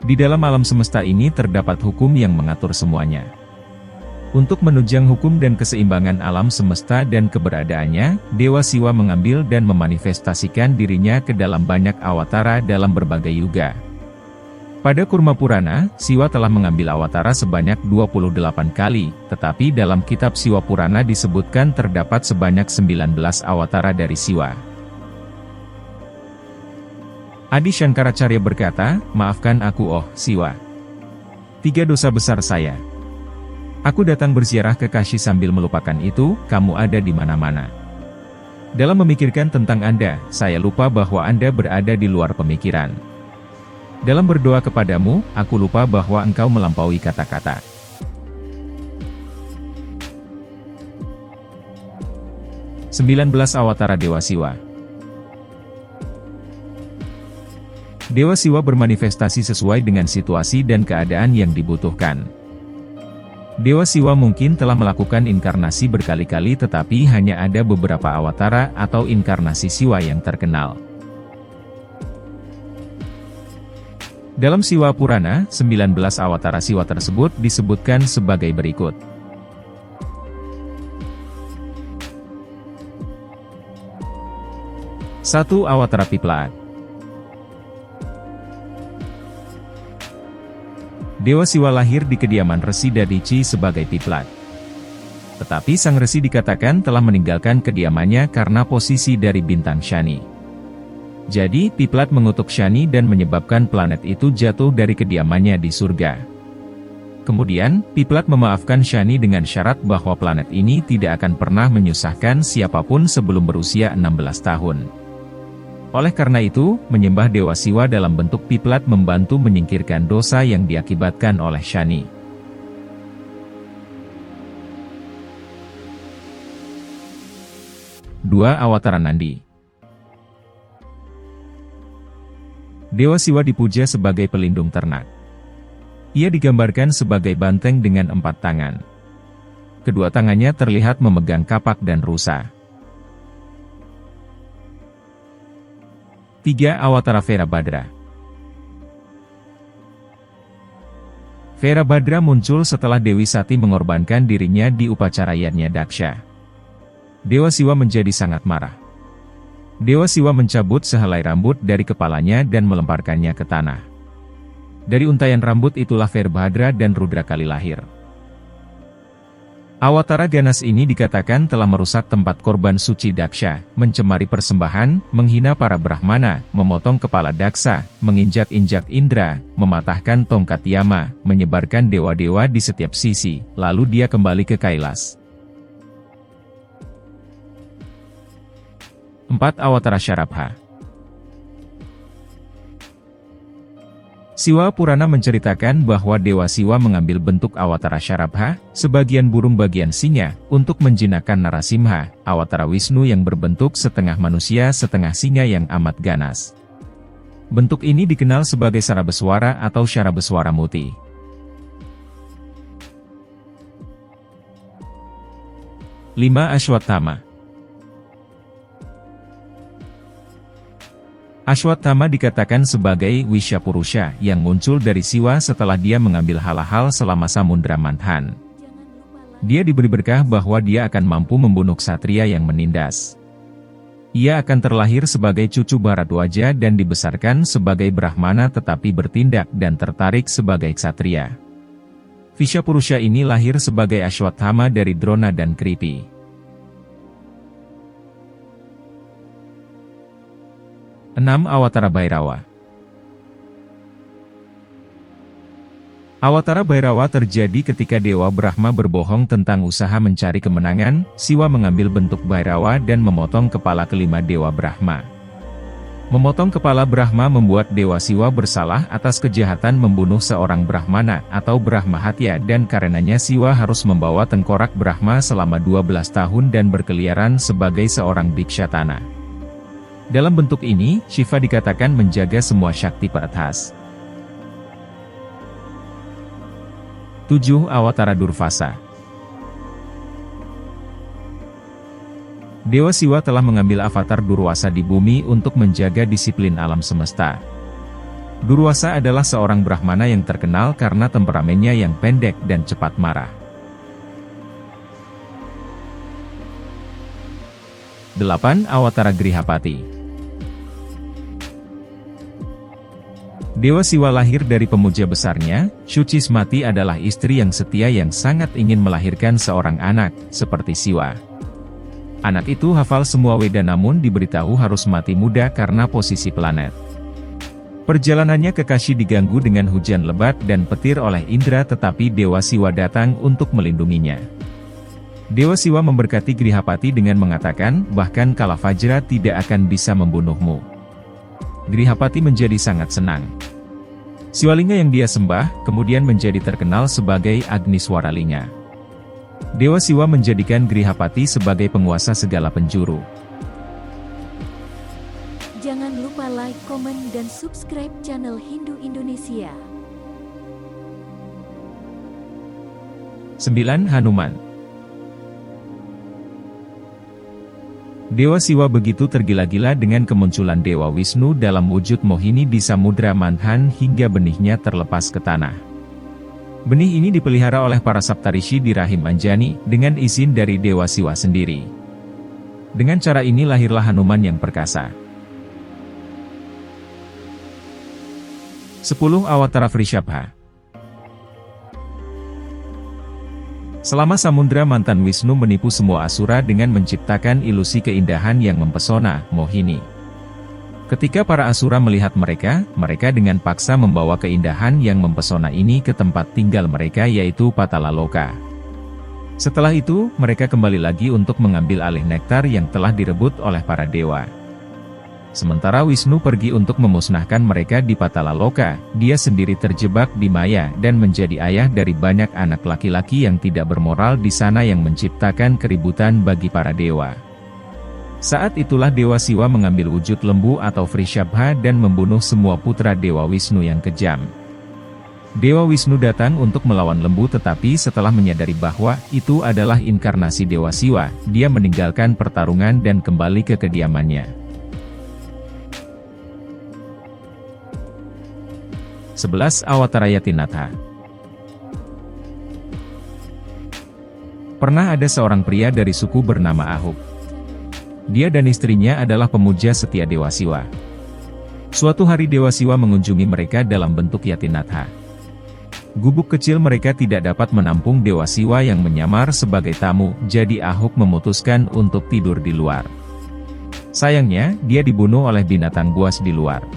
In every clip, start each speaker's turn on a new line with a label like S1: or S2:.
S1: Di dalam alam semesta ini terdapat hukum yang mengatur semuanya. Untuk menunjang hukum dan keseimbangan alam semesta dan keberadaannya, Dewa Siwa mengambil dan memanifestasikan dirinya ke dalam banyak awatara dalam berbagai yuga. Pada Kurma Purana, Siwa telah mengambil awatara sebanyak 28 kali, tetapi dalam kitab Siwa Purana disebutkan terdapat sebanyak 19 awatara dari Siwa. Adi Shankaracharya berkata, "Maafkan aku oh, Siwa. 3 dosa besar saya. Aku datang berziarah ke Kashi sambil melupakan itu, kamu ada di mana-mana. Dalam memikirkan tentang Anda, saya lupa bahwa Anda berada di luar pemikiran. Dalam berdoa kepadamu, aku lupa bahwa engkau melampaui kata-kata." 19 awatara Dewa Siwa. Dewa Siwa bermanifestasi sesuai dengan situasi dan keadaan yang dibutuhkan. Dewa Siwa mungkin telah melakukan inkarnasi berkali-kali tetapi hanya ada beberapa awatara atau inkarnasi Siwa yang terkenal. Dalam Siwa Purana, 19 awatara Siwa tersebut disebutkan sebagai berikut. Satu Awatara Piplaat. Dewa Siwa lahir di kediaman Resi Dadici sebagai Piplat. Tetapi sang Resi dikatakan telah meninggalkan kediamannya karena posisi dari bintang Shani. Jadi, Piplat mengutuk Shani dan menyebabkan planet itu jatuh dari kediamannya di surga. Kemudian, Piplat memaafkan Shani dengan syarat bahwa planet ini tidak akan pernah menyusahkan siapapun sebelum berusia 16 tahun. Oleh karena itu, menyembah Dewa Siwa dalam bentuk Piplat membantu menyingkirkan dosa yang diakibatkan oleh Shani. Dua Awatara Nandi. Dewa Siwa dipuja sebagai pelindung ternak. Ia digambarkan sebagai banteng dengan 4 tangan. Kedua tangannya terlihat memegang kapak dan rusa. 3 Awatara Virabhadra. Virabhadra muncul setelah Dewi Sati mengorbankan dirinya di upacara yadnya Daksha. Dewa Siwa menjadi sangat marah. Dewa Siwa mencabut sehelai rambut dari kepalanya dan melemparkannya ke tanah. Dari untaian rambut itulah Virabhadra dan Rudra Kali lahir. Awatara ganas ini dikatakan telah merusak tempat korban suci Daksha, mencemari persembahan, menghina para Brahmana, memotong kepala Daksa, menginjak-injak Indra, mematahkan tongkat Yama, menyebarkan dewa-dewa di setiap sisi, lalu dia kembali ke Kailas. 4 Awatara Sharabha. Siwa Purana menceritakan bahwa Dewa Siwa mengambil bentuk Awatara Sharabha, sebagian burung bagian singa, untuk menjinakkan Narasimha, Awatara Wisnu yang berbentuk setengah manusia setengah singa yang amat ganas. Bentuk ini dikenal sebagai Sarabeswara atau Syarabeswara Muti. 5 Ashwatthama. Ashwatthama dikatakan sebagai Wisyapurusha yang muncul dari Siwa setelah dia mengambil hal-hal selama Samudra Manthan. Dia diberi berkah bahwa dia akan mampu membunuh ksatria yang menindas. Ia akan terlahir sebagai cucu Bharadwaja dan dibesarkan sebagai Brahmana tetapi bertindak dan tertarik sebagai ksatria. Wisyapurusha ini lahir sebagai Ashwatthama dari Drona dan Kripi. 6 Awatara Bhairawa. Awatara Bhairawa terjadi ketika Dewa Brahma berbohong tentang usaha mencari kemenangan. Siwa mengambil bentuk Bhairawa dan memotong kepala kelima Dewa Brahma. Memotong kepala Brahma membuat Dewa Siwa bersalah atas kejahatan membunuh seorang Brahmana atau Brahmahatya dan karenanya Siwa harus membawa tengkorak Brahma selama 12 tahun dan berkeliaran sebagai seorang Bhikshatana. Dalam bentuk ini, Shiva dikatakan menjaga semua Shakti Parathas. 7 Awatara Durvasa. Dewa Siwa telah mengambil avatar Durvasa di bumi untuk menjaga disiplin alam semesta. Durwasa adalah seorang Brahmana yang terkenal karena temperamennya yang pendek dan cepat marah. 8. Awatara Grihapati. Dewa Siwa lahir dari pemuja besarnya, Sucismati adalah istri yang setia yang sangat ingin melahirkan seorang anak, seperti Siwa. Anak itu hafal semua Weda namun diberitahu harus mati muda karena posisi planet. Perjalanannya ke Kashi diganggu dengan hujan lebat dan petir oleh Indra tetapi Dewa Siwa datang untuk melindunginya. Dewa Siwa memberkati Grihapati dengan mengatakan, bahkan kala Fajra tidak akan bisa membunuhmu. Grihapati menjadi sangat senang. Siwalinga yang dia sembah, kemudian menjadi terkenal sebagai Agniswaralinga. Dewa Siwa menjadikan Grihapati sebagai penguasa segala penjuru.
S2: Jangan lupa like, komen, dan subscribe channel Hindu Indonesia.
S1: 9. Hanuman. Dewa Siwa begitu tergila-gila dengan kemunculan Dewa Wisnu dalam wujud Mohini di Samudra Manthan hingga benihnya terlepas ke tanah. Benih ini dipelihara oleh para Saptarishi di rahim Anjani, dengan izin dari Dewa Siwa sendiri. Dengan cara ini lahirlah Hanuman yang perkasa. 10. Awatara Vrishabha. Selama Samudra Mantan Wisnu menipu semua asura dengan menciptakan ilusi keindahan yang mempesona, Mohini. Ketika para asura melihat mereka dengan paksa membawa keindahan yang mempesona ini ke tempat tinggal mereka yaitu Patalaloka. Setelah itu, mereka kembali lagi untuk mengambil alih nektar yang telah direbut oleh para dewa. Sementara Wisnu pergi untuk memusnahkan mereka di Patalaloka, dia sendiri terjebak di Maya dan menjadi ayah dari banyak anak laki-laki yang tidak bermoral di sana yang menciptakan keributan bagi para dewa. Saat itulah Dewa Siwa mengambil wujud lembu atau Vrishabha dan membunuh semua putra Dewa Wisnu yang kejam. Dewa Wisnu datang untuk melawan lembu tetapi setelah menyadari bahwa itu adalah inkarnasi Dewa Siwa, dia meninggalkan pertarungan dan kembali ke kediamannya. 11. Awatara Yatinatha. Pernah ada seorang pria dari suku bernama Ahuk. Dia dan istrinya adalah pemuja setia Dewa Siwa. Suatu hari Dewa Siwa mengunjungi mereka dalam bentuk Yatinatha. Gubuk kecil mereka tidak dapat menampung Dewa Siwa yang menyamar sebagai tamu, jadi Ahuk memutuskan untuk tidur di luar. Sayangnya, dia dibunuh oleh binatang buas di luar.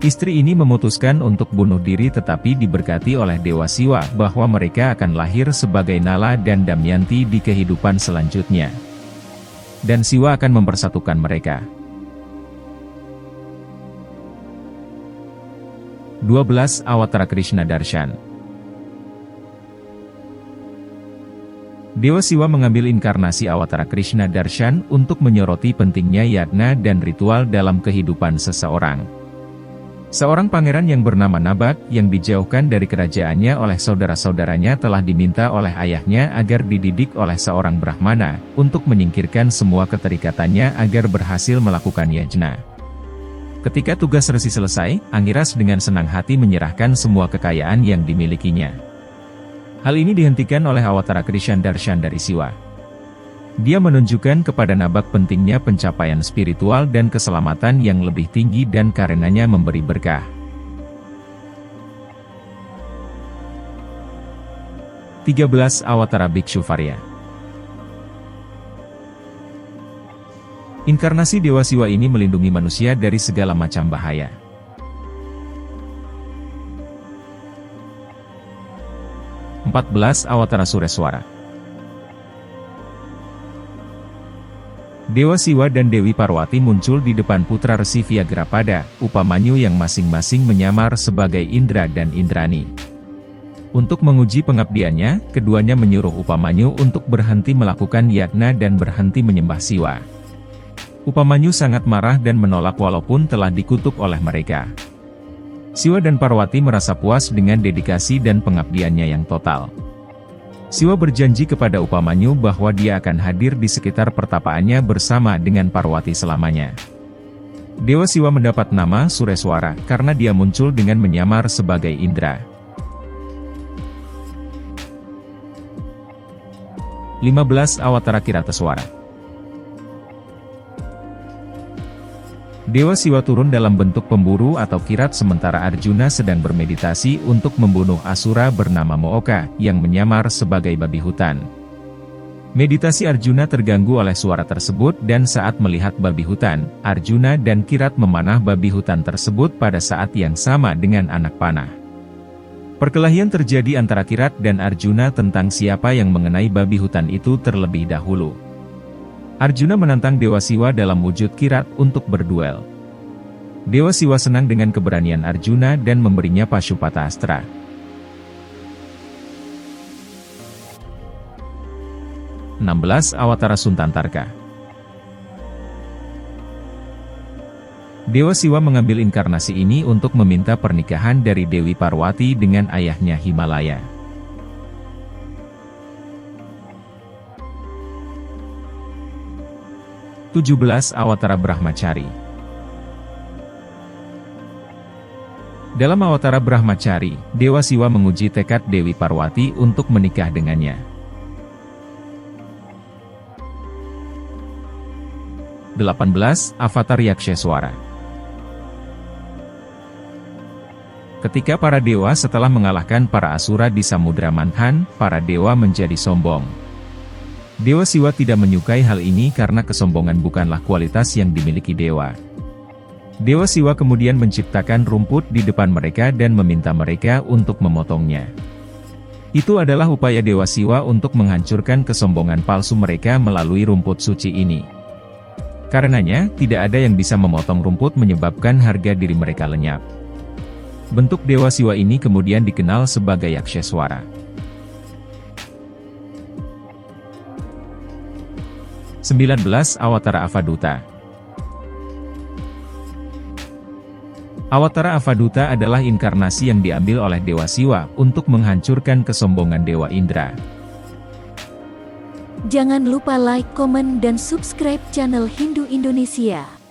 S1: Istri ini memutuskan untuk bunuh diri tetapi diberkati oleh Dewa Siwa bahwa mereka akan lahir sebagai Nala dan Damayanti di kehidupan selanjutnya. Dan Siwa akan mempersatukan mereka. 12. Awatara Krishna Darshan. Dewa Siwa mengambil inkarnasi Awatara Krishna Darshan untuk menyoroti pentingnya yagna dan ritual dalam kehidupan seseorang. Seorang pangeran yang bernama Nabak, yang dijauhkan dari kerajaannya oleh saudara-saudaranya telah diminta oleh ayahnya agar dididik oleh seorang Brahmana, untuk menyingkirkan semua keterikatannya agar berhasil melakukan yajna. Ketika tugas resi selesai, Angiras dengan senang hati menyerahkan semua kekayaan yang dimilikinya. Hal ini dihentikan oleh Awatara Krishna Darshan dari Siwa. Dia menunjukkan kepada Nabak pentingnya pencapaian spiritual dan keselamatan yang lebih tinggi dan karenanya memberi berkah. 13. Awatara Bhikshu Varya. Inkarnasi Dewa Siwa ini melindungi manusia dari segala macam bahaya. 14. Awatara Sureswara. Dewa Siwa dan Dewi Parwati muncul di depan putra Resi Vyagrapada, Upamanyu yang masing-masing menyamar sebagai Indra dan Indrani. Untuk menguji pengabdiannya, keduanya menyuruh Upamanyu untuk berhenti melakukan yagna dan berhenti menyembah Siwa. Upamanyu sangat marah dan menolak walaupun telah dikutuk oleh mereka. Siwa dan Parwati merasa puas dengan dedikasi dan pengabdiannya yang total. Siwa berjanji kepada Upamanyu bahwa dia akan hadir di sekitar pertapaannya bersama dengan Parwati selamanya. Dewa Siwa mendapat nama Sureswara karena dia muncul dengan menyamar sebagai Indra. 15. Awatara Kirateswara. Dewa Siwa turun dalam bentuk pemburu atau kirat sementara Arjuna sedang bermeditasi untuk membunuh Asura bernama Mooka yang menyamar sebagai babi hutan. Meditasi Arjuna terganggu oleh suara tersebut dan saat melihat babi hutan, Arjuna dan Kirat memanah babi hutan tersebut pada saat yang sama dengan anak panah. Perkelahian terjadi antara Kirat dan Arjuna tentang siapa yang mengenai babi hutan itu terlebih dahulu. Arjuna menantang Dewa Siwa dalam wujud Kirat untuk berduel. Dewa Siwa senang dengan keberanian Arjuna dan memberinya Pasupata Astra. Awatara Suntantarka. Dewa Siwa mengambil inkarnasi ini untuk meminta pernikahan dari Dewi Parwati dengan ayahnya Himalaya. Awatara Brahmacari. Dalam Awatara Brahmacari, Dewa Siwa menguji tekad Dewi Parwati untuk menikah dengannya. 18. Avatar Yaksheswara. Ketika para dewa setelah mengalahkan para asura di Samudra Manthan, para dewa menjadi sombong. Dewa Siwa tidak menyukai hal ini karena kesombongan bukanlah kualitas yang dimiliki dewa. Dewa Siwa kemudian menciptakan rumput di depan mereka dan meminta mereka untuk memotongnya. Itu adalah upaya Dewa Siwa untuk menghancurkan kesombongan palsu mereka melalui rumput suci ini. Karenanya, tidak ada yang bisa memotong rumput menyebabkan harga diri mereka lenyap. Bentuk Dewa Siwa ini kemudian dikenal sebagai Yaksheswara. 19. Awatara Avaduta. Awatara Avaduta adalah inkarnasi yang diambil oleh Dewa Siwa untuk menghancurkan kesombongan Dewa Indra.
S2: Jangan lupa like, komen, dan subscribe channel Hindu Indonesia.